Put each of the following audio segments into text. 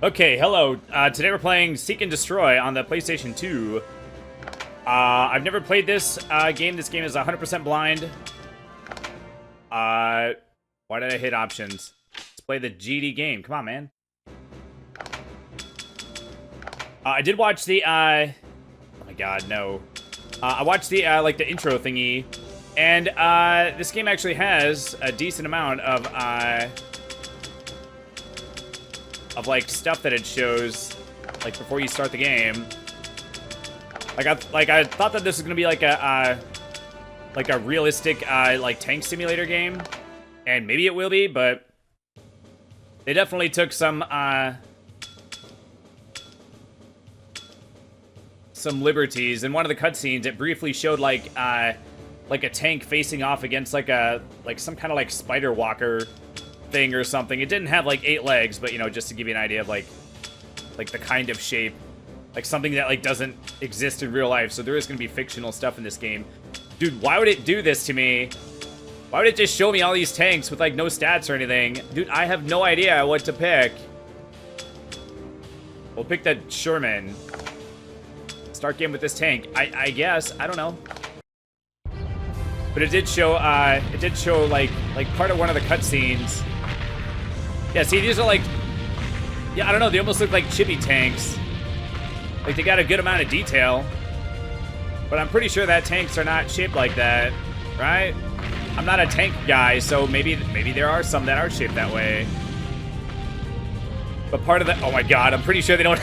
Okay, hello. Today we're playing Seek and Destroy on the PlayStation 2. I've never played this game. This game is 100% blind. Why did I hit options? Let's play the GD game. Come on, man. I did watch the, oh my god, no. I watched the, like, the intro thingy. And, this game actually has a decent amount of, like, stuff that it shows, like, before you start the game. I thought that this was gonna be like a realistic, like, tank simulator game. And maybe it will be, but they definitely took some liberties. In one of the cutscenes, it briefly showed, like a tank facing off against, like, some kind of, like, spider walker thing or something. It didn't have, like, 8 legs, but, you know, just to give you an idea of, like the kind of shape. Like, something that, like, doesn't exist in real life. So there is going to be fictional stuff in this game. Dude, why would it do this to me? Why would it just show me all these tanks with, like, no stats or anything? Dude, I have no idea what to pick. We'll pick the Sherman. Start game with this tank. I guess. I don't know. But it did show, like, part of one of the cutscenes. Yeah, see, these are, like... Yeah, I don't know. They almost look like chibi tanks. Like, they got a good amount of detail. But I'm pretty sure that tanks are not shaped like that, right? I'm not a tank guy, so maybe there are some that are shaped that way. But part of the... Oh my god, I'm pretty sure they don't...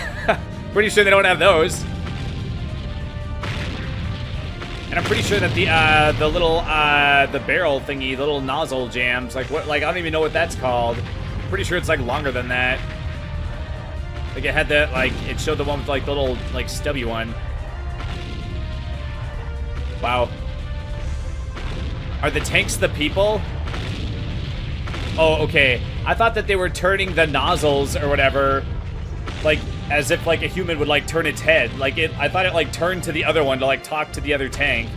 pretty sure they don't have those. And I'm pretty sure that the little, the barrel thingy, the little nozzle jams, like, what, like, I don't even know what that's called. I'm pretty sure it's, like, longer than that. Like, it had that, like, it showed the one with, like, the little, like, stubby one. Wow. Are the tanks the people? Oh, okay. I thought that they were turning the nozzles or whatever, like, as if, like, a human would, like, turn its head. Like, I thought it, like, turned to the other one to, like, talk to the other tank.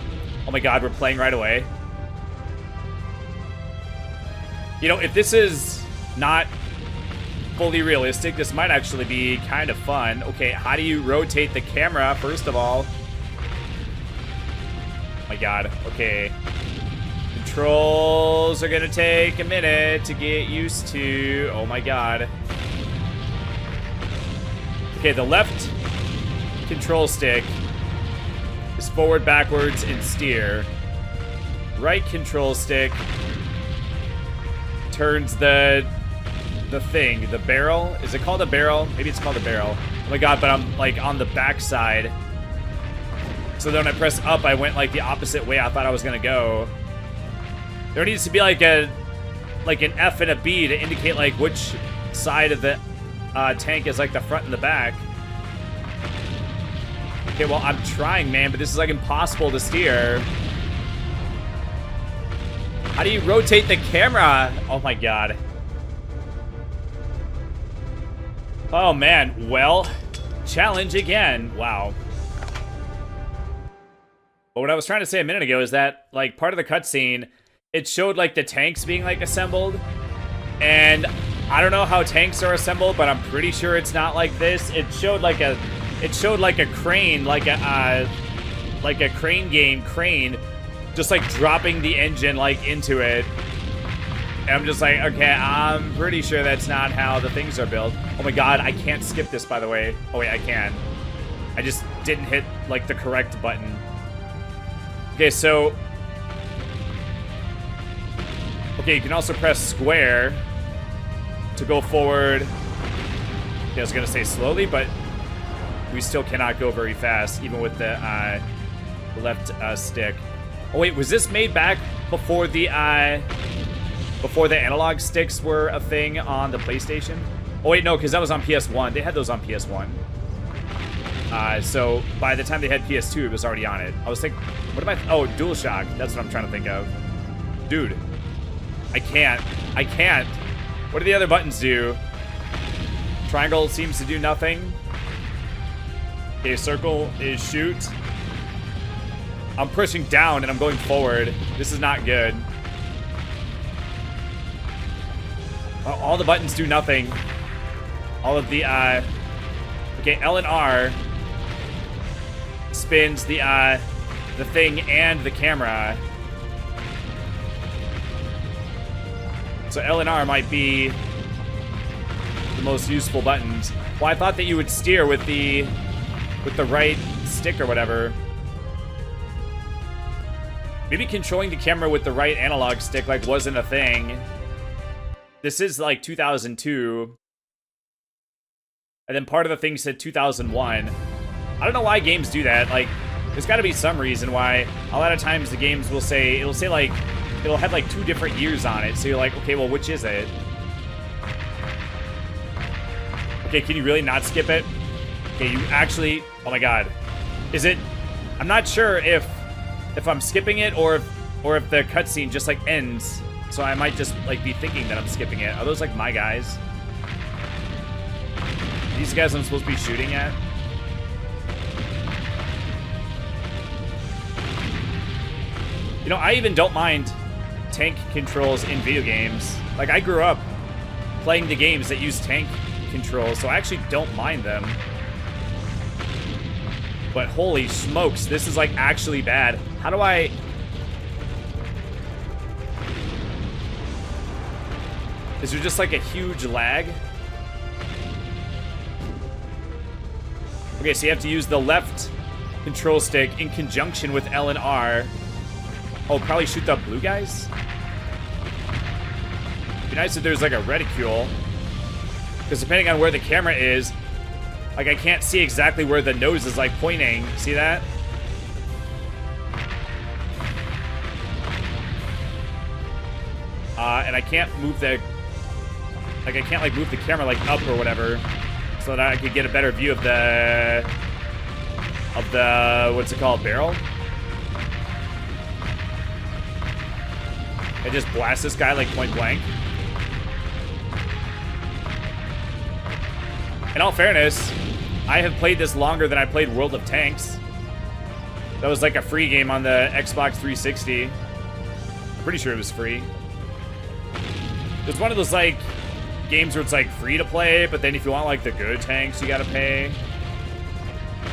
Oh my god, we're playing right away. You know, if this is not fully realistic, this might actually be kind of fun. Okay, how do you rotate the camera, first of all? Oh my god, okay. Controls are gonna take a minute to get used to. Oh my god. Okay, the left control stick is forward, backwards, and steer. Right control stick turns the thing, the barrel. Is it called a barrel? Maybe it's called a barrel. Oh my god, but I'm, like, on the back side. So then when I press up, I went, like, the opposite way I thought I was gonna go. There needs to be, like, an F and a B to indicate, like, which side of the tank is, like, the front and the back. Okay, well, I'm trying, man, but this is, like, impossible to steer. How do you rotate the camera? Oh my god. Oh man, well, challenge again. Wow. But what I was trying to say a minute ago is that, like, part of the cutscene, it showed, like, the tanks being, like, assembled. And I don't know how tanks are assembled, but I'm pretty sure it's not like this. It showed like a crane, like a crane game crane, just, like, dropping the engine, like, into it. And I'm just like, okay, I'm pretty sure that's not how the things are built. Oh my god, I can't skip this, by the way. Oh wait, I can. I just didn't hit, like, the correct button. Okay, so... Okay, you can also press square to go forward. Yeah, I was gonna say slowly, but we still cannot go very fast, even with the left stick. Oh wait, was this made back before the analog sticks were a thing on the PlayStation? Oh wait, no, because that was on PS1. They had those on PS1. So by the time they had PS2, it was already on it. I was thinking, what am I? Oh, DualShock. That's what I'm trying to think of. Dude, I can't. What do the other buttons do? Triangle seems to do nothing. Okay, circle is shoot. I'm pushing down and I'm going forward. This is not good. All the buttons do nothing. all of the, okay, L and R spins the thing and the camera. So L and R might be the most useful buttons. Well, I thought that you would steer with the right stick or whatever. Maybe controlling the camera with the right analog stick like wasn't a thing. This is like 2002. And then part of the thing said 2001. I don't know why games do that. Like, there's got to be some reason why. A lot of times the games will say, it'll have like 2 different years on it. So you're like, okay, well, which is it? Okay, can you really not skip it? Okay, you actually, oh my god. Is it, I'm not sure if I'm skipping it or if the cutscene just like ends. So I might just like be thinking that I'm skipping it. Are those like my guys? These guys I'm supposed to be shooting at? You know, I even don't mind tank controls in video games. Like, I grew up playing the games that use tank controls, so I actually don't mind them. But holy smokes, this is like actually bad. How do I... Is there just like a huge lag? Okay, so you have to use the left control stick in conjunction with L and R. Oh, probably shoot the blue guys? Be nice if there's like a reticule. Because depending on where the camera is, like I can't see exactly where the nose is like pointing. See that? And I can't move the... Like I can't like move the camera like up or whatever. So that I could get a better view of the... what's it called? Barrel? I just blast this guy like point blank. In all fairness, I have played this longer than I played World of Tanks. That was like a free game on the Xbox 360. I'm pretty sure it was free. It's one of those like games where it's like free to play, but then if you want like the good tanks, you gotta pay.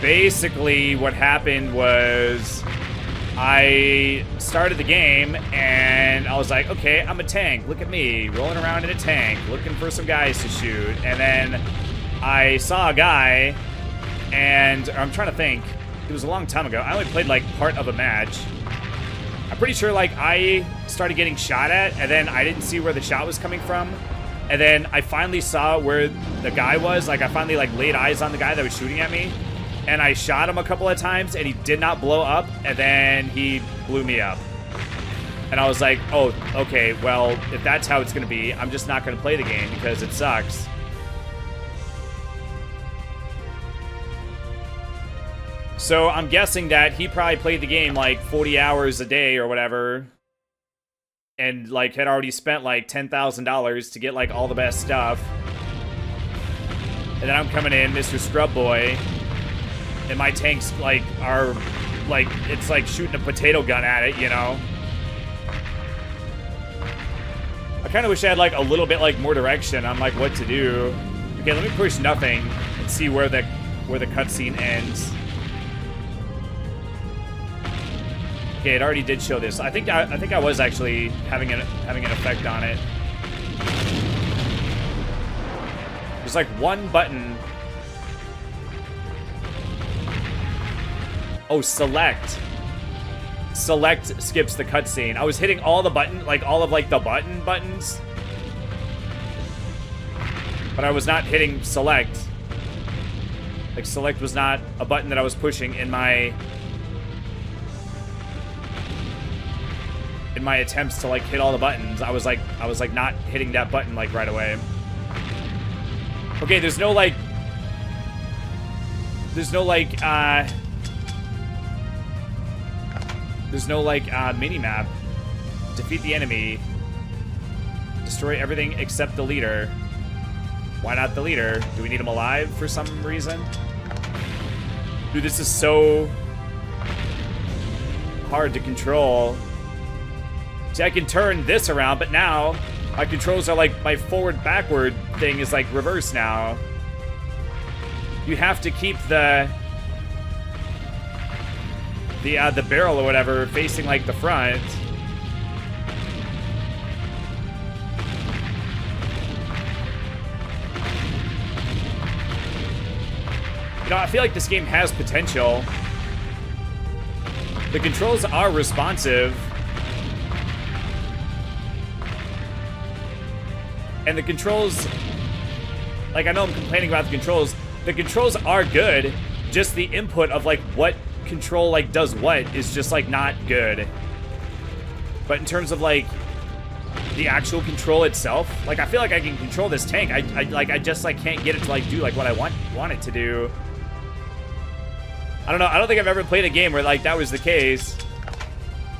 Basically, what happened was I started the game and I was like, okay, I'm a tank. Look at me, rolling around in a tank, looking for some guys to shoot. And then I saw a guy and I'm trying to think. It was a long time ago. I only played like part of a match. I'm pretty sure like I started getting shot at and then I didn't see where the shot was coming from. And then I finally saw where the guy was. Like I finally like laid eyes on the guy that was shooting at me. And I shot him a couple of times, and he did not blow up, and then he blew me up. And I was like, oh, okay, well, if that's how it's going to be, I'm just not going to play the game because it sucks. So I'm guessing that he probably played the game like 40 hours a day or whatever, and like had already spent like $10,000 to get like all the best stuff. And then I'm coming in, Mr. Scrub Boy. And my tanks, like, are, like, it's like shooting a potato gun at it, you know? I kind of wish I had, like, a little bit, like, more direction on, like, what to do. Okay, let me push nothing and see where the cutscene ends. Okay, it already did show this. I think I was actually having an effect on it. There's, like, one button... Oh, select. Select skips the cutscene. I was hitting all the button, like all of like the buttons. But I was not hitting select. Like select was not a button that I was pushing in my attempts to like hit all the buttons. I was like not hitting that button like right away. Okay, there's no mini-map. Defeat the enemy. Destroy everything except the leader. Why not the leader? Do we need him alive for some reason? Dude, this is so hard to control. See, I can turn this around, but now my controls are like, my forward-backward thing is like reversed now. you have to keep the barrel or whatever facing like the front. You know, I feel like this game has potential. The controls are responsive. And the controls, like, I know I'm complaining about the controls. The controls are good. Just the input of, like, what control, like, does what is just, like, not good. But in terms of, like, the actual control itself, like, I feel like I can control this tank. I just, like, can't get it to, like, do, like, what I want it to do. I don't know. I don't think I've ever played a game where, like, that was the case.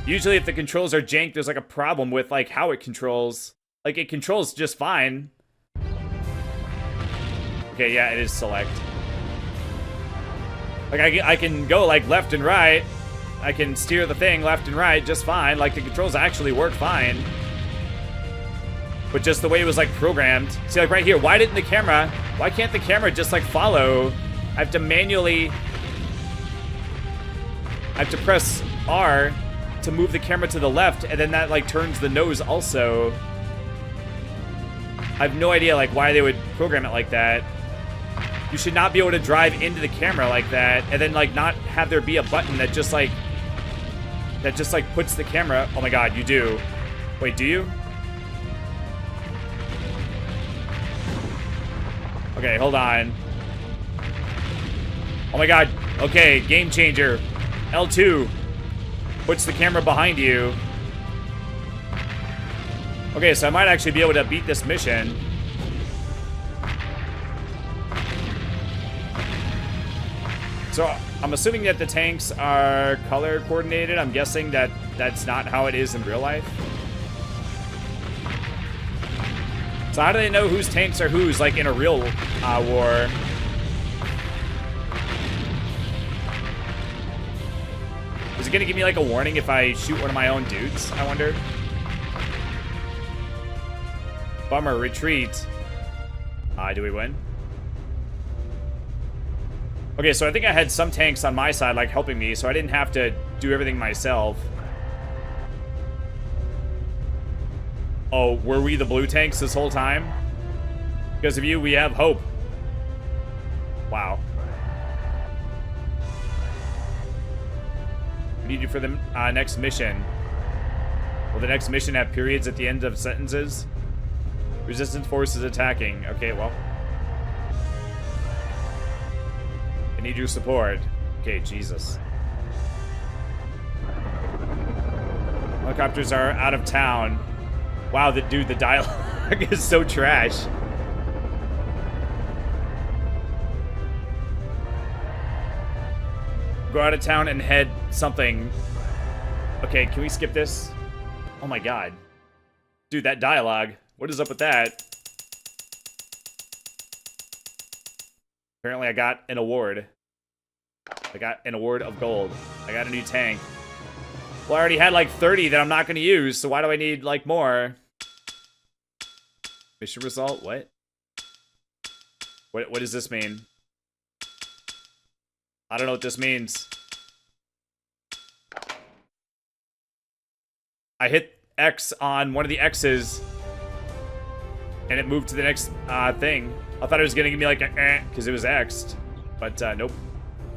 Usually if the controls are jank, there's, like, a problem with, like, how it controls. Like, it controls just fine. Okay, yeah, it is select. Like, I can go, like, left and right. I can steer the thing left and right just fine. Like, the controls actually work fine. But just the way it was, like, programmed. See, like, right here, why can't the camera just, like, follow? I have to manually... I have to press R to move the camera to the left, and then that, like, turns the nose also. I have no idea, like, why they would program it like that. You should not be able to drive into the camera like that, and then, like, not have there be a button that just, like, puts the camera... Oh my god, you do. Wait, do you? Okay, hold on. Oh my god. Okay, game changer. L2 puts the camera behind you. Okay, so I might actually be able to beat this mission. So I'm assuming that the tanks are color coordinated. I'm guessing that that's not how it is in real life. So how do they know whose tanks are whose, like, in a real war? Is it gonna give me, like, a warning if I shoot one of my own dudes, I wonder? Bummer, retreat. Do we win? Okay, so I think I had some tanks on my side, like, helping me, so I didn't have to do everything myself. Oh, were we the blue tanks this whole time? Because of you, we have hope. Wow. We need you for the next mission. Will the next mission have periods at the end of sentences? Resistance forces attacking. Okay, well. I need your support. Okay, Jesus. Helicopters are out of town. Wow, dude, the dialogue is so trash. Go out of town and head something. Okay, can we skip this? Oh my god. Dude, that dialogue. What is up with that? Apparently I got an award. I got an award of gold. I got a new tank. Well, I already had like 30 that I'm not going to use, so why do I need like more? Mission result? What? What does this mean? I don't know what this means. I hit X on one of the X's, and it moved to the next thing. I thought it was gonna give me like a because it was X'd, but nope.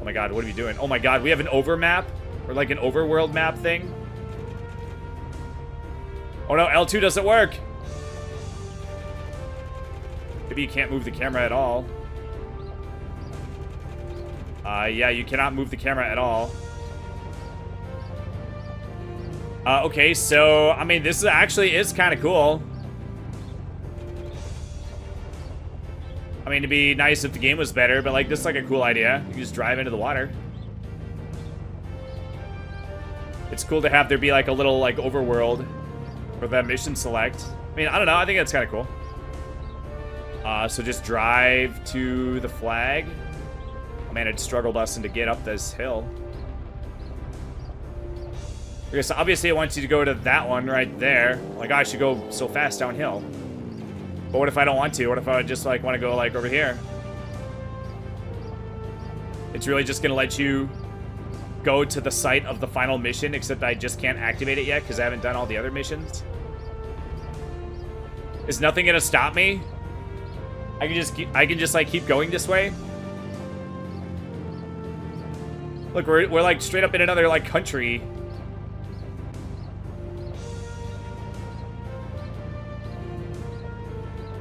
Oh my god, what are we doing? Oh my god, we have an over map or like an overworld map thing. Oh no, L2 doesn't work. Maybe you can't move the camera at all. Yeah, you cannot move the camera at all. Okay, so, I mean, this actually is kind of cool. I mean, it'd be nice if the game was better, but, like, this is, like, a cool idea. You can just drive into the water. It's cool to have there be, like, a little, like, overworld for that mission select. I mean, I don't know. I think that's kind of cool. So just drive to the flag. Oh, man, it's struggle busting to get up this hill. Okay, so obviously it wants you to go to that one right there. Like, I should go so fast downhill. But what if I don't want to? What if I just, like, want to go, like, over here? It's really just gonna let you go to the site of the final mission, except I just can't activate it yet because I haven't done all the other missions. Is nothing gonna stop me? I can just like keep going this way. Look, we're like straight up in another like country.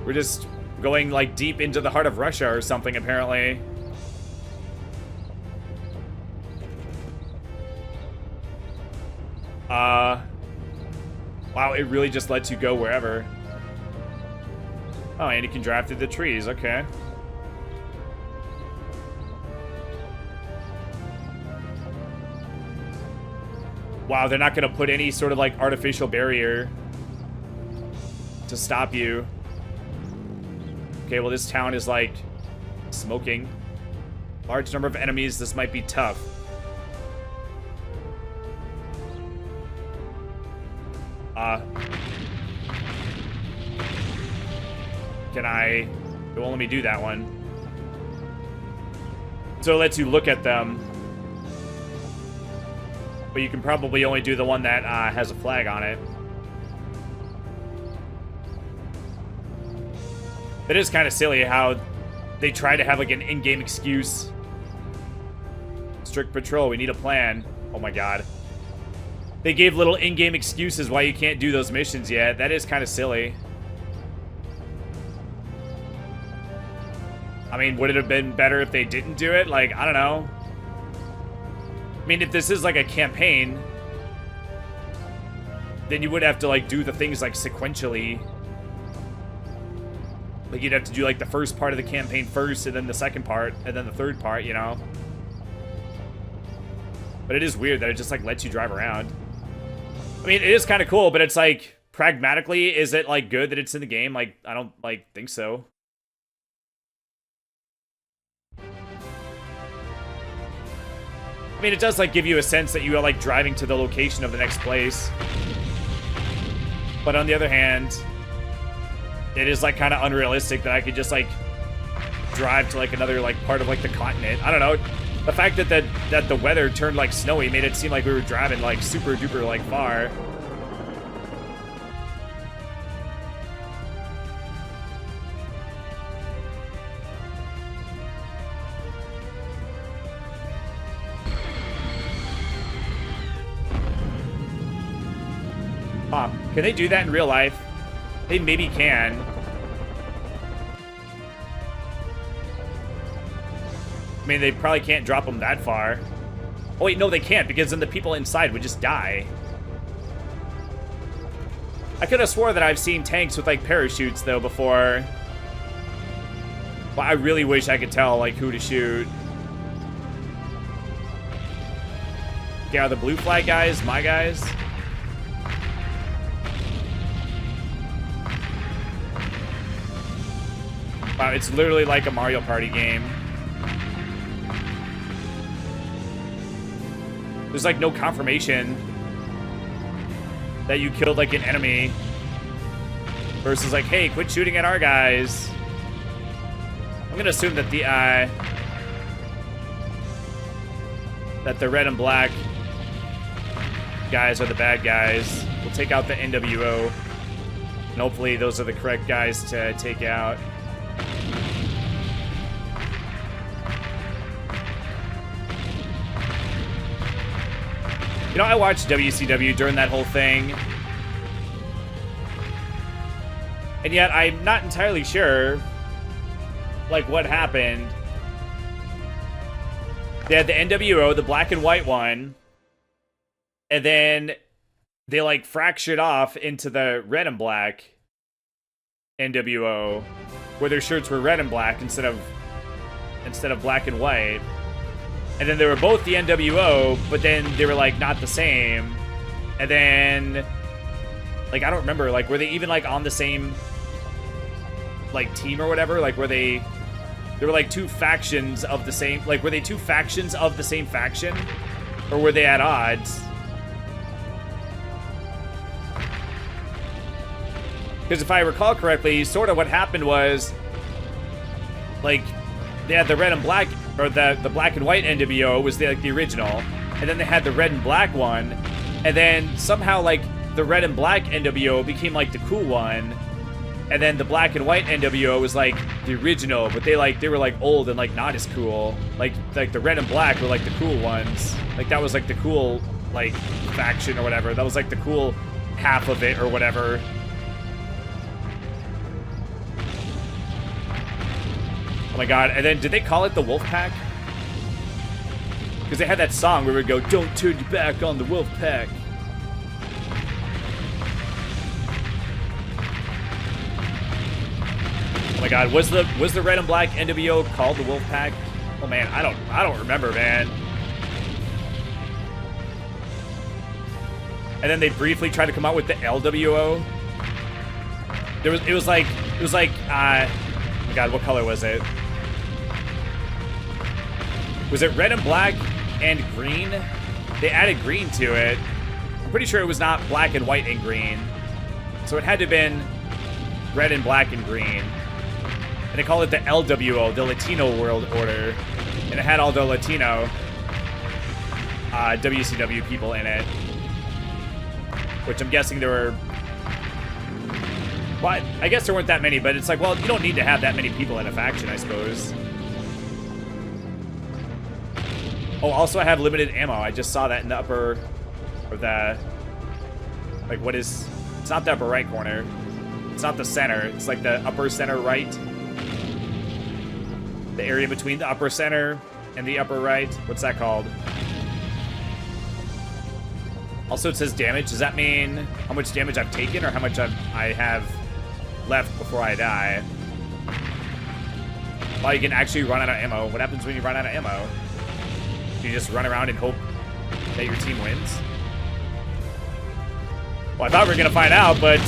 We're just going like deep into the heart of Russia or something, apparently. Wow, it really just lets you go wherever. Oh, and you can drive through the trees, okay. Wow, they're not gonna put any sort of like artificial barrier to stop you. Okay, well this town is like smoking. Large number of enemies, this might be tough. Can I... It won't let me do that one. So it lets you look at them. But you can probably only do the one that has a flag on it. It is kind of silly how they try to have like an in-game excuse. Strict patrol, we need a plan. Oh my god. They gave little in-game excuses why you can't do those missions yet. That is kind of silly. I mean, would it have been better if they didn't do it? Like, I don't know. I mean, if this is like a campaign, then you would have to like do the things like sequentially. Like you'd have to do like the first part of the campaign first, and then the second part, and then the third part, you know? But it is weird that it just like lets you drive around. I mean, it is kind of cool, but it's like, pragmatically, is it like good that it's in the game? Like, I don't like think so. I mean, it does like give you a sense that you are like driving to the location of the next place. But on the other hand, it is like kind of unrealistic that I could just like drive to like another like part of like the continent. I don't know. The fact that the weather turned like snowy made it seem like we were driving like super duper like far. Can they do that in real life? They maybe can. I mean, they probably can't drop them that far. Oh wait, no they can't, because then the people inside would just die. I could have swore that I've seen tanks with like parachutes though before. But I really wish I could tell like who to shoot. Okay, are the blue flag guys my guys? Wow, it's literally like a Mario Party game. There's like no confirmation that you killed like an enemy versus like, hey, quit shooting at our guys. I'm gonna assume that the red and black guys are the bad guys. We'll take out the NWO, and hopefully those are the correct guys to take out. You know, I watched WCW during that whole thing. And yet, I'm not entirely sure, like, what happened. They had the NWO, the black and white one. And then they, like, fractured off into the red and black NWO, where their shirts were red and black instead of black and white. And then they were both the NWO, but then they were, like, not the same. And then, like, I don't remember, like, were they even, like, on the same, like, team or whatever? Like, were they were, like, two factions of the same, like, were they two factions of the same faction? Or were they at odds? Because if I recall correctly, sort of what happened was, like, they had the red and black or the black and white NWO was like the original, and then they had the red and black one, and then somehow like the red and black NWO became like the cool one, and then the black and white NWO was like the original, but they were like old and like not as cool. Like the red and black were like the cool ones. Like that was like the cool like faction or whatever. That was like the cool half of it or whatever. Oh my god, and then did they call it the Wolfpack? Because they had that song where we would go, "Don't turn your back on the Wolfpack." Oh my god, was the red and black NWO called the Wolfpack? Oh man, I don't remember, man. And then they briefly tried to come out with the LWO. It was like oh my god, what color was it? Was it red and black and green? They added green to it. I'm pretty sure it was not black and white and green. So it had to have been red and black and green. And they called it the LWO, the Latino World Order. And it had all the Latino WCW people in it. Which I'm guessing there were... Well, I guess there weren't that many, but it's like, well, you don't need to have that many people in a faction, I suppose. Oh, also I have limited ammo. I just saw that in the upper... Or the... Like, what is... It's not the upper right corner. It's not the center. It's like the upper center right. The area between the upper center and the upper right. What's that called? Also, it says damage. Does that mean how much damage I've taken or how much I have left before I die? Well, you can actually run out of ammo. What happens when you run out of ammo? Do you just run around and hope that your team wins? Well, I thought we were going to find out, but...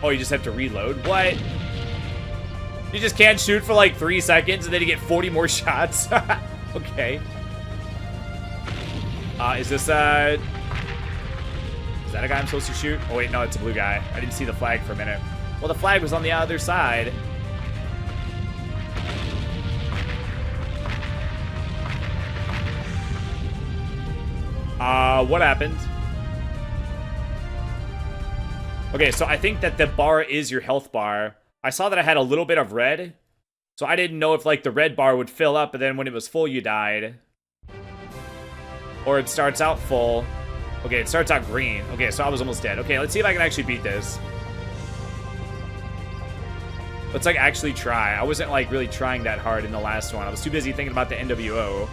Oh, you just have to reload? What? You just can't shoot for like 3 seconds and then you get 40 more shots? Okay. Is this, is that a guy I'm supposed to shoot? Oh, wait, no, it's a blue guy. I didn't see the flag for a minute. Well, the flag was on the other side. What happened? Okay, so I think that the bar is your health bar. I saw that I had a little bit of red. So I didn't know if, like, the red bar would fill up, and then when it was full, you died. Or it starts out full. Okay, it starts out green. Okay, so I was almost dead. Okay, let's see if I can actually beat this. Let's, like, actually try. I wasn't, like, really trying that hard in the last one. I was too busy thinking about the NWO.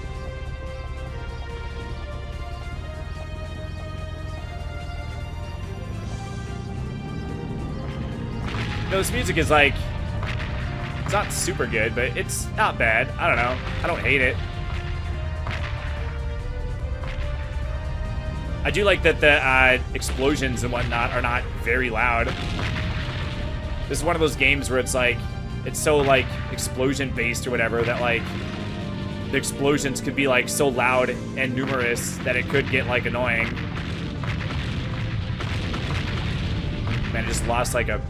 No, this music is, like... It's not super good, but it's not bad. I don't know. I don't hate it. I do like that the explosions and whatnot are not very loud. This is one of those games where it's like, it's so like explosion-based or whatever that like the explosions could be like so loud and numerous that it could get like annoying. Man, I just lost like a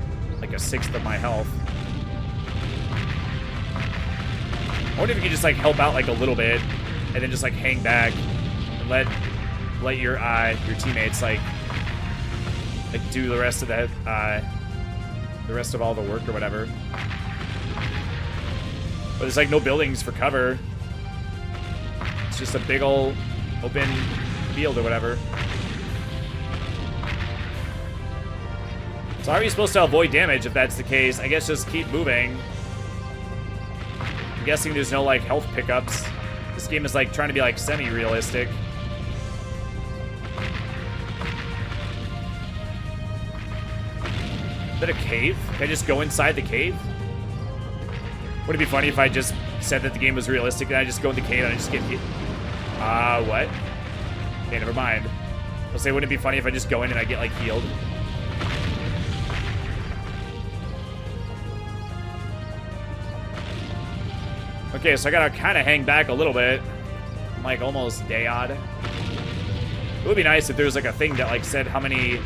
sixth of my health. I wonder if you could just like help out like a little bit and then just like hang back and let your teammates like do the rest of that the rest of all the work or whatever. But there's like no buildings for cover. It's just a big old open field or whatever. So how are you supposed to avoid damage if that's the case? I guess just keep moving. I'm guessing there's no like health pickups. This game is like trying to be like semi-realistic. Is that a cave? Can I just go inside the cave? Would it be funny if I just said that the game was realistic and I just go in the cave and I just get hit? What? Okay, never mind. I'll say, wouldn't it be funny if I just go in and I get like healed? Okay, so I gotta kind of hang back a little bit. I'm like almost dead. It would be nice if there was like a thing that like said how many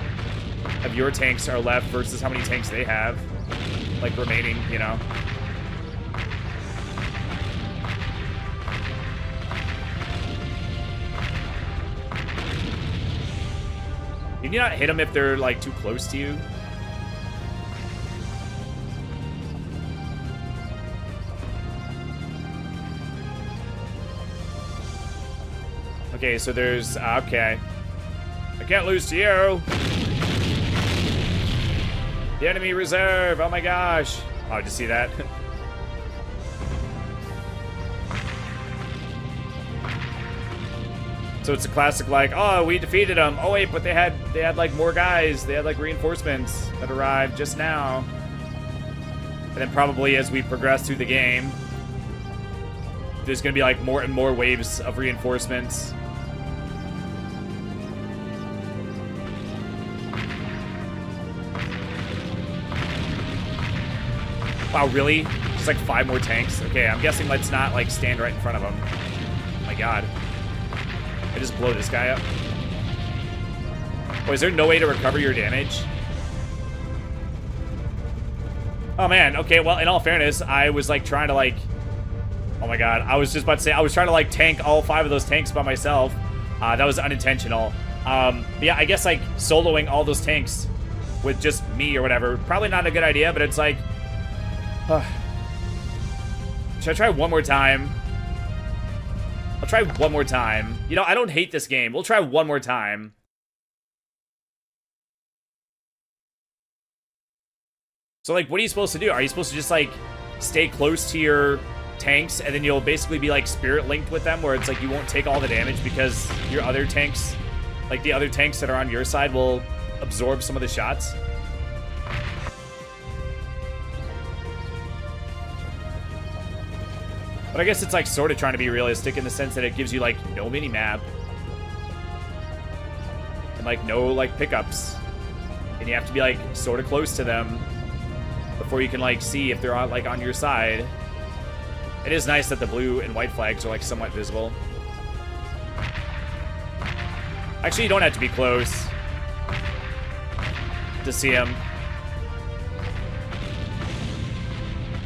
of your tanks are left versus how many tanks they have, like remaining, you know. Can you not hit them if they're, like, too close to you? Okay, so there's... okay. I can't lose to you! The enemy reserve! Oh my gosh! Oh, did you see that? So it's a classic, like, oh, we defeated them. Oh wait, but they had like more guys. They had like reinforcements that arrived just now. And then probably as we progress through the game, there's gonna be like more and more waves of reinforcements. Wow, really? Just like 5 more tanks? Okay, I'm guessing let's not like stand right in front of them. Oh my god. I just blow this guy up. Oh, is there no way to recover your damage? Oh man, okay, well, in all fairness, I was like trying to like... Oh my god, I was just about to say, I was trying to like tank all 5 of those tanks by myself. That was unintentional. Yeah, I guess like soloing all those tanks with just me or whatever, probably not a good idea, but it's like... should I try one more time? I'll try one more time. You know, I don't hate this game. We'll try one more time. So, like, what are you supposed to do? Are you supposed to just, like, stay close to your tanks, and then you'll basically be, like, spirit linked with them, where it's, like, you won't take all the damage because your other tanks, like, the other tanks that are on your side will absorb some of the shots? But I guess it's like sort of trying to be realistic in the sense that it gives you like no mini-map. And like no like pickups. And you have to be like sort of close to them before you can like see if they're on like on your side. It is nice that the blue and white flags are like somewhat visible. Actually, you don't have to be close to see them.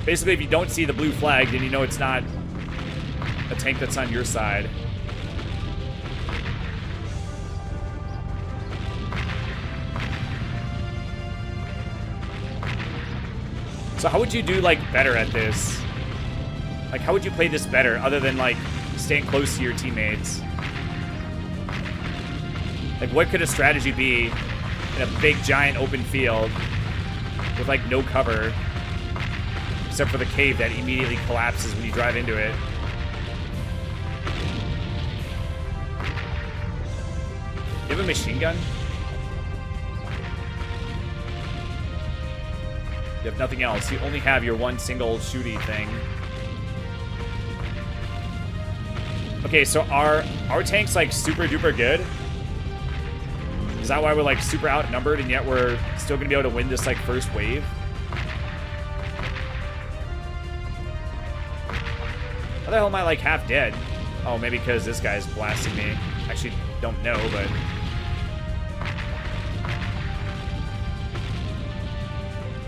Basically, if you don't see the blue flag, then you know it's not a tank that's on your side. So how would you do, like, better at this? Like, how would you play this better, other than, like, staying close to your teammates? Like, what could a strategy be in a big, giant, open field with, like, no cover? Except for the cave that immediately collapses when you drive into it. You have a machine gun? You have nothing else. You only have your one single shooty thing. Okay, so are our tanks like super duper good? Is that why we're like super outnumbered and yet we're still gonna be able to win this like first wave? How the hell am I like half dead? Oh, maybe because this guy's blasting me. Actually, don't know, but...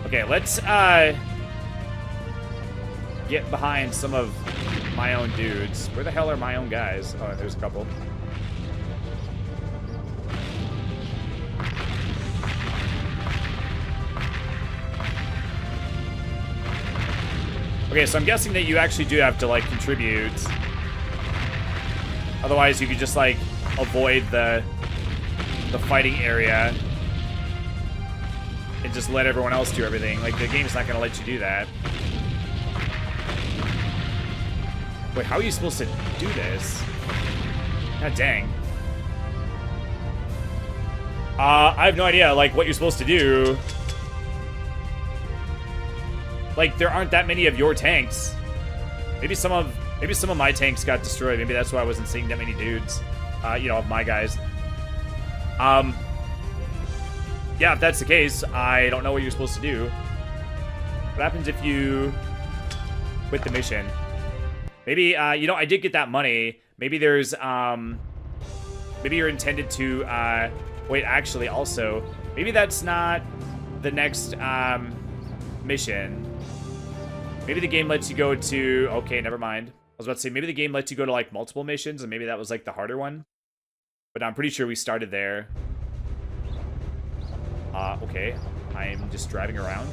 Okay, let's get behind some of my own dudes. Where the hell are my own guys? Oh, there's a couple. Okay, so I'm guessing that you actually do have to, like, contribute. Otherwise, you could just, like, avoid the fighting area and just let everyone else do everything. Like, the game's not going to let you do that. Wait, how are you supposed to do this? God dang. I have no idea, like, what you're supposed to do. Like, there aren't that many of your tanks. Maybe some of my tanks got destroyed. Maybe that's why I wasn't seeing that many dudes. You know, of my guys. Yeah, if that's the case, I don't know what you're supposed to do. What happens if you quit the mission? Maybe, you know, I did get that money. Maybe there's, maybe you're intended to, wait, actually, also, maybe that's not the next, mission. Maybe the game lets you go to... Okay, never mind. I was about to say, maybe the game lets you go to, like, multiple missions, and maybe that was, like, the harder one. But I'm pretty sure we started there. Okay. I'm just driving around.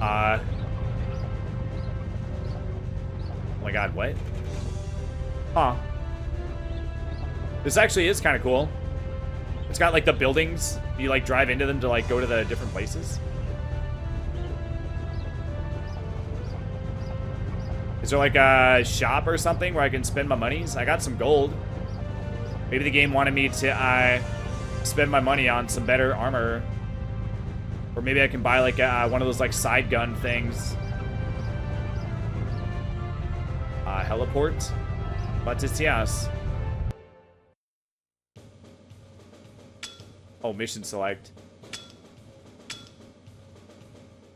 Oh my god, what? Huh. This actually is kind of cool. It's got, like, the buildings. You, like, drive into them to, like, go to the different places. Is there, like, a shop or something where I can spend my monies? I got some gold. Maybe the game wanted me to, spend my money on some better armor. Or maybe I can buy, like, one of those, like, side gun things. Heliport? But it's yes. Oh, mission select.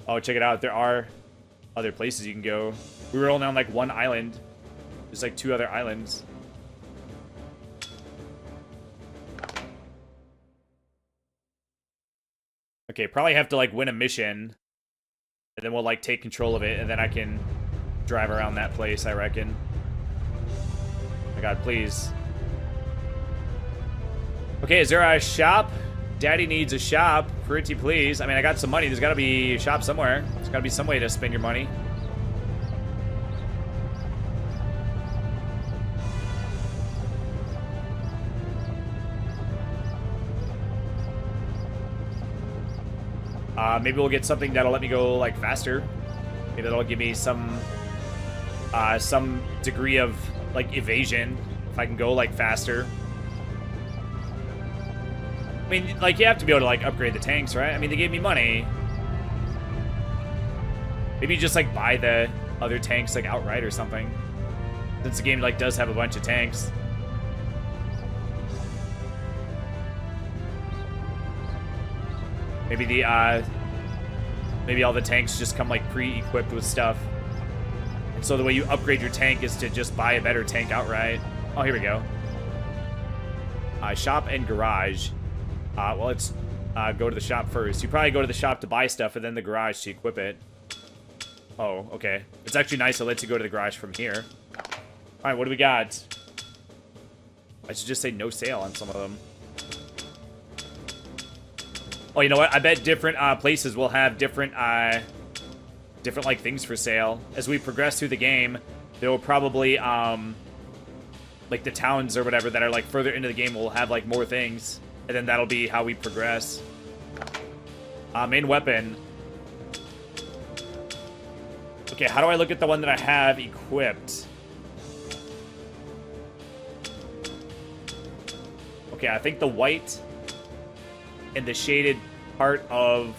Oh, check it out. There are other places you can go. We were only on, like, one island. There's, like, 2 other islands. Okay, probably have to, like, win a mission. And then we'll, like, take control of it. And then I can drive around that place, I reckon. Oh my god, please. Okay, is there a shop? Daddy needs a shop. Pretty please. I mean, I got some money. There's got to be a shop somewhere. There's got to be some way to spend your money. Maybe we'll get something that'll let me go, like, faster. Maybe that'll give me some degree of, like, evasion. If I can go, like, faster. I mean, like, you have to be able to, like, upgrade the tanks, right? I mean, they gave me money. Maybe you just, like, buy the other tanks, like, outright or something. Since the game, like, does have a bunch of tanks. Maybe maybe all the tanks just come, like, pre-equipped with stuff. And so the way you upgrade your tank is to just buy a better tank outright. Oh, here we go. Shop and garage. Well, let's go to the shop first. You probably go to the shop to buy stuff and then the garage to equip it. Oh, okay. It's actually nice. It lets you go to the garage from here. All right, what do we got? I should just say no sale on some of them. Oh, you know what? I bet different places will have different, like, things for sale. As we progress through the game, there will probably, like, the towns or whatever that are, like, further into the game will have, like, more things. And then that'll be how we progress. Main weapon. Okay, how do I look at the one that I have equipped? Okay, I think the white and the shaded part of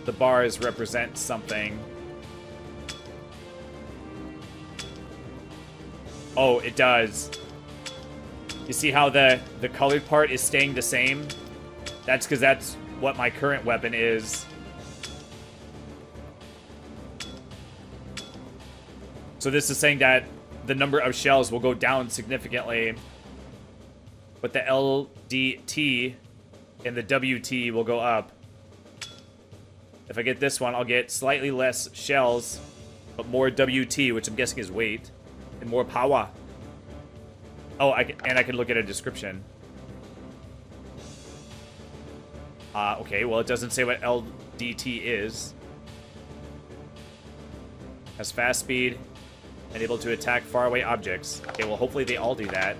the bars represent something. Oh, it does. You see how the colored part is staying the same? That's because that's what my current weapon is. So this is saying that the number of shells will go down significantly, but the LDT and the WT will go up. If I get this one, I'll get slightly less shells, but more WT, which I'm guessing is weight, and more power. Oh, I can look at a description. Okay, well, it doesn't say what LDT is. Has fast speed and able to attack faraway objects. Okay, well, hopefully they all do that.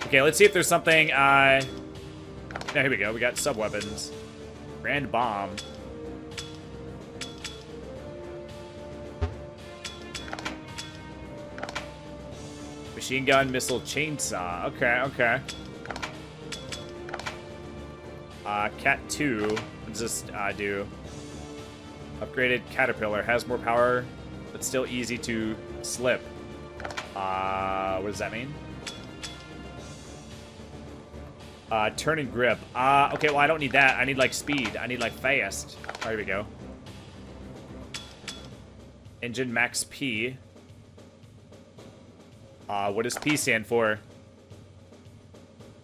Okay, let's see if there's something, no, here we go. We got sub-weapons. Grand Bomb. Machine gun, missile, chainsaw. Okay, okay. Cat 2. What does this do? Upgraded Caterpillar. Has more power, but still easy to slip. What does that mean? Turn and grip. Okay, well, I don't need that. I need, like, speed. I need, like, fast. Oh, here we go. Engine max P. What does P stand for?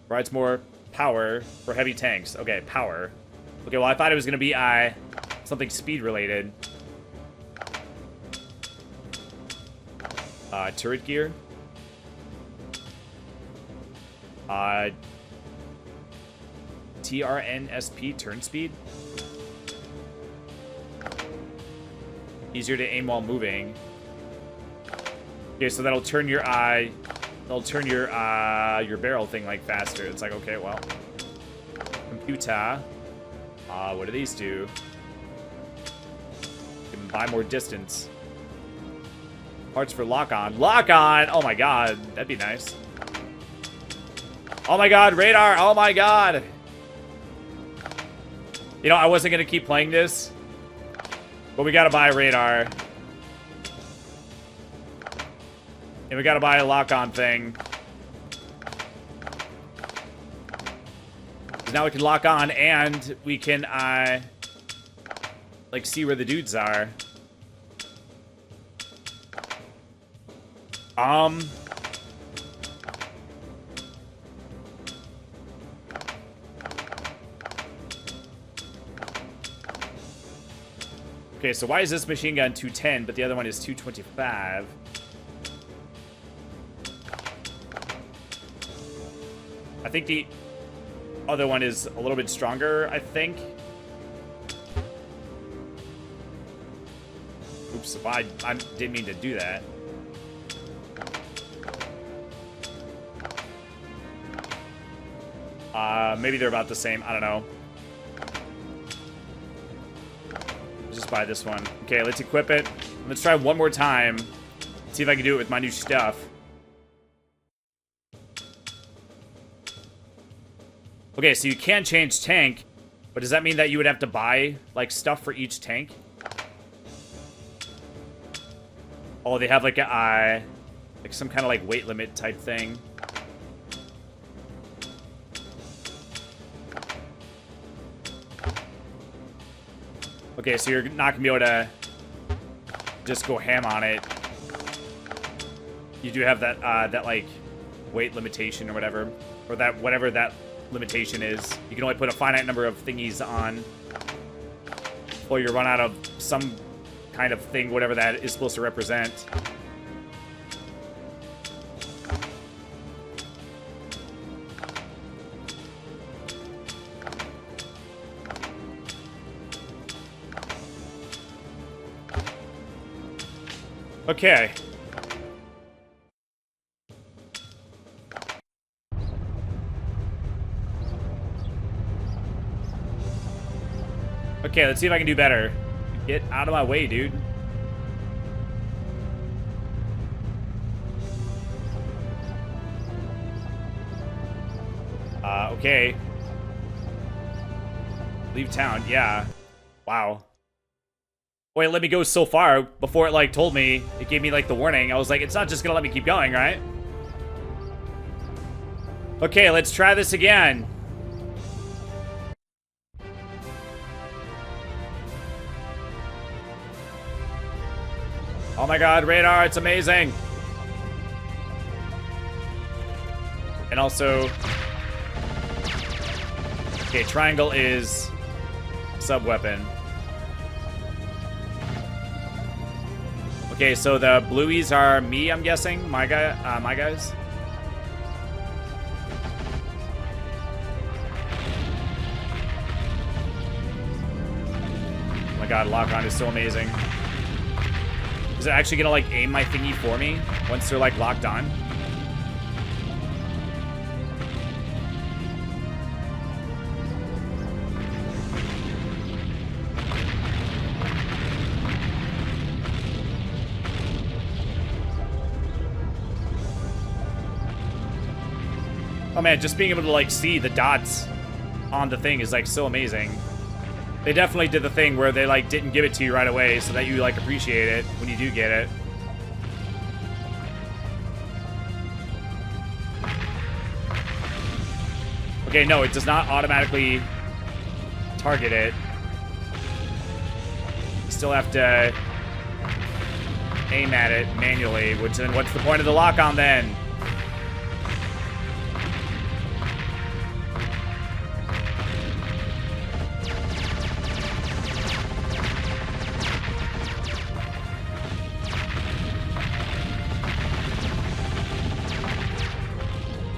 Provides more power for heavy tanks. Okay, power. Okay, well, I thought it was going to be something speed-related. Turret gear. TRNSP, turn speed. Easier to aim while moving. Okay, so that'll turn your your barrel thing like faster. It's like, okay, well. Computer. What do these do? You can buy more distance. Parts for lock on. Lock on! Oh my god, that'd be nice. Oh my god, radar! Oh my god! You know, I wasn't gonna keep playing this, but we gotta buy a radar. And we gotta buy a lock-on thing. Now we can lock on and we can, like, see where the dudes are. Okay, so why is this machine gun 210, but the other one is 225? I think the other one is a little bit stronger, I think. Oops, I didn't mean to do that. Maybe they're about the same. I don't know. Let's just buy this one. Okay, let's equip it. Let's try one more time. See if I can do it with my new stuff. Okay, so you can change tank, but does that mean that you would have to buy, like, stuff for each tank? Oh, they have, like, like some kind of, like, weight limit type thing. Okay, so you're not gonna be able to just go ham on it. You do have that, that, like, weight limitation or whatever. Or that, whatever that limitation is. You can only put a finite number of thingies on, or you run out of some kind of thing, whatever that is supposed to represent. Okay. Okay, let's see if I can do better. Get out of my way, dude. Okay. Leave town, yeah. Wow. Wait, let me go so far before it, like, told me. It gave me, like, the warning. I was like, it's not just gonna let me keep going, right? Okay, let's try this again. Oh my god, radar, it's amazing. And also... Okay, triangle is sub-weapon. Okay, so the blueies are me, I'm guessing? My guys? Oh my god, lock-on is so amazing. Is it actually gonna, like, aim my thingy for me once they're, like, locked on? Oh man, just being able to, like, see the dots on the thing is, like, so amazing. They definitely did the thing where they, like, didn't give it to you right away so that you, like, appreciate it when you do get it. Okay, no, it does not automatically target it. You still have to aim at it manually, which then what's the point of the lock-on then?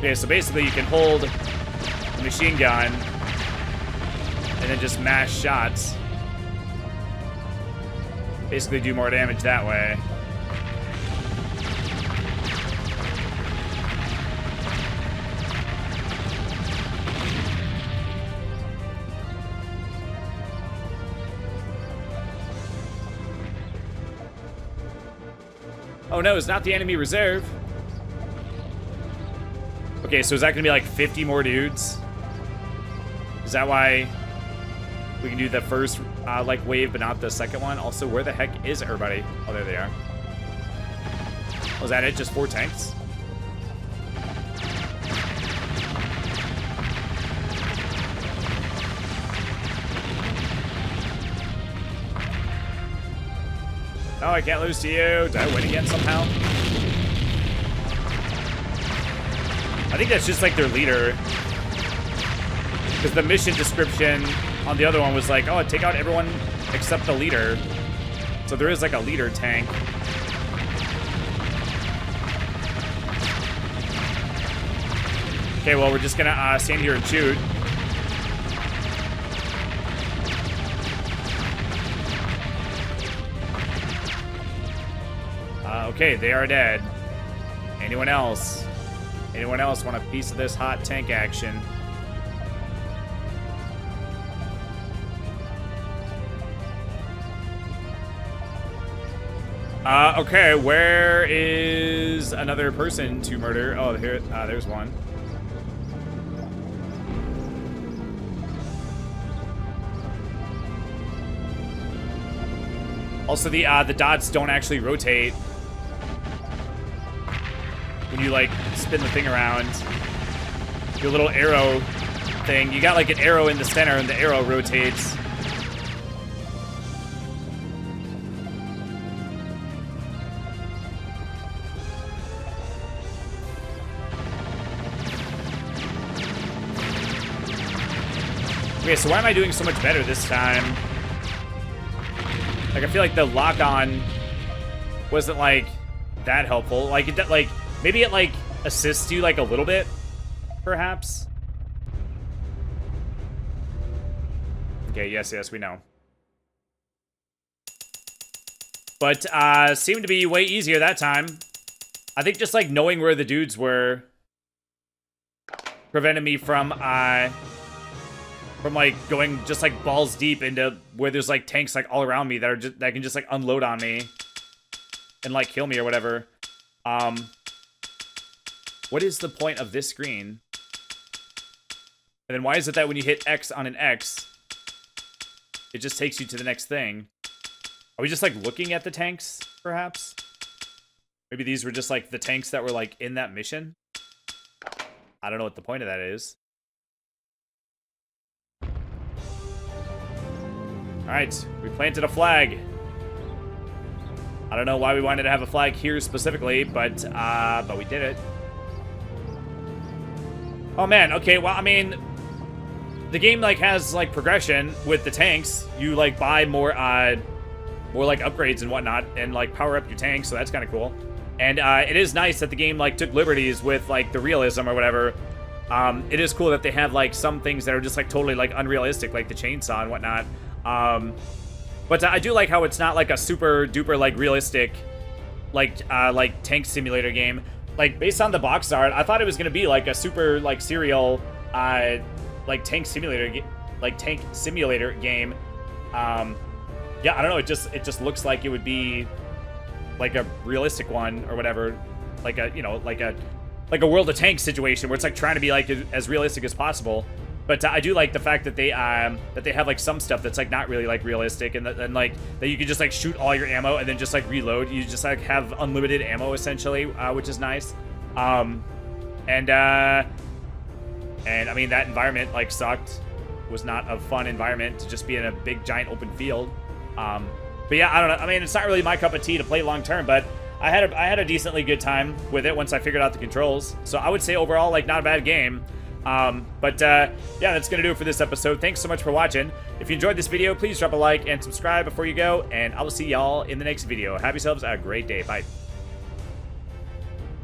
Okay, so basically you can hold the machine gun and then just mash shots. Basically do more damage that way. Oh no, it's not the enemy reserve. Okay, so is that gonna be like 50 more dudes? Is that why we can do the first like wave but not the second one? Also, where the heck is everybody? Oh, there they are. Was that it? Just 4 tanks? Oh, I can't lose to you. Did I win again somehow? I think that's just like their leader. Because the mission description on the other one was like, oh, take out everyone except the leader. So there is like a leader tank. Okay, well, we're just gonna stand here and shoot. Okay, they are dead. Anyone else? Anyone else want a piece of this hot tank action? Okay, where is another person to murder? Oh, here, there's one. Also, the dots don't actually rotate when you like spin the thing around. Your little arrow thing. You got like an arrow in the center, and the arrow rotates. Okay, so why am I doing so much better this time? Like, I feel like the lock-on wasn't, like, that helpful. Like, maybe it, like, assists you, like, a little bit, perhaps? Okay, yes, we know. But, seemed to be way easier that time. I think just, like, knowing where the dudes were prevented me from like going just like balls deep into where there's like tanks like all around me that are just that can just like unload on me and like kill me or whatever. What is the point of this screen? And then why is it that when you hit X on an X, it just takes you to the next thing? Are we just like looking at the tanks, perhaps? Maybe these were just like the tanks that were like in that mission? I don't know what the point of that is. Alright, we planted a flag. I don't know why we wanted to have a flag here specifically, but we did it. Oh man, okay, well, I mean, the game like has like progression with the tanks. You like buy more like upgrades and whatnot, and like power up your tanks, so that's kind of cool. And it is nice that the game like took liberties with like the realism or whatever. It is cool that they have like some things that are just like totally like unrealistic, like the chainsaw and whatnot. But I do like how it's not like a super duper like realistic like tank simulator game. Like based on the box art, I thought it was gonna be like a super like serial like tank simulator game. Yeah, I don't know. It just looks like it would be like a realistic one or whatever, like a like a World of Tanks situation where it's like trying to be like as realistic as possible. But I do like the fact that they have like some stuff that's like not really like realistic, and like that you can just like shoot all your ammo and then just like reload. You just like have unlimited ammo essentially, which is nice. And I mean that environment like sucked. Was not a fun environment to just be in a big giant open field. But yeah, I don't know. I mean, it's not really my cup of tea to play long term, but I had a decently good time with it once I figured out the controls. So I would say overall, like, not a bad game. Yeah, that's gonna do it for this episode. Thanks so much for watching. If you enjoyed this video, please drop a like and subscribe before you go, and I will see y'all in the next video. Have yourselves a great day. Bye.